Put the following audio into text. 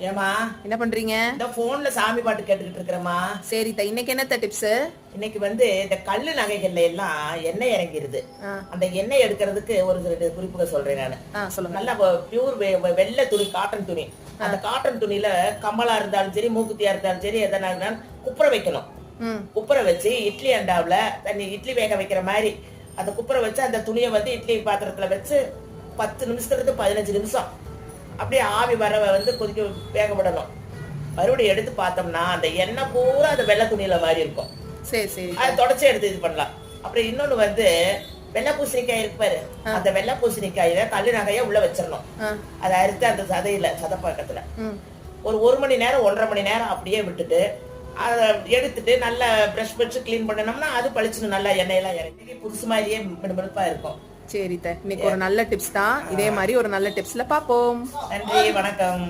ஏமா என்ன பண்றீங்க? இந்த போன்ல சாமி பாட்டு கேட்டுக்கிட்டு இருக்கிறேம்மா. சரி இன்னைக்கு என்னத்த டிப்ஸ்? இன்னைக்கு இந்த கல்லு நகைகள்ல எல்லாம் எண்ணெய் இறங்கிருது. அந்த எண்ணெய் எடுக்கிறதுக்கு ஒரு ரெண்டு குறிப்புகள் சொல்றேன் நானு. சொல்லுங்க. நல்ல பியூர் வெள்ளை துணி, காட்டன் துணி. அந்த காட்டன் துணியில கம்மலா இருந்தாலும் சரி, மூக்குத்தியா இருந்தாலும் சரி, எதனா குப்புற வைக்கணும். குப்புற வச்சு இட்லி அண்டாவுல இட்லி வேக வைக்கிற மாதிரி அந்த குப்புற வச்சு அந்த துணியை இட்லி பாத்திரத்துல வச்சு 10 நிமிஷத்துல இருந்து 15 நிமிஷம் அப்படியே ஆவி வர கொதிக்க வேக விடணும். மறுபடியும் எடுத்து பார்த்தோம்னா அந்த எண்ணெய் பூரா அந்த வெள்ளை துணியில மாதிரி இருக்கும். சரி சரி. அதை தொடச்சி எடுத்து இது பண்ணலாம். அப்புறம் இன்னொன்னு வெள்ளை பூசணிக்காய் இருப்பாரு, அந்த வெள்ளை பூசணிக்காயில கல்லு நகைய உள்ள வச்சிடணும். அதை அறுத்து அந்த சதப்பக்கத்துல ஒரு 1 மணி நேரம் 1.5 மணி நேரம் அப்படியே விட்டுட்டு அதை எடுத்துட்டு நல்லா பிரஷ் வச்சு கிளீன் பண்ணணும்னா அது பளிச்சுன்னு நல்லா எண்ணெயெல்லாம் இறங்கி புதுசு மாதிரியே மினுமினுப்பா இருக்கும். சரி இன்னைக்கு ஒரு நல்ல டிப்ஸ் தான். இதே மாதிரி ஒரு நல்ல டிப்ஸ்ல பாப்போம். நன்றி, வணக்கம்.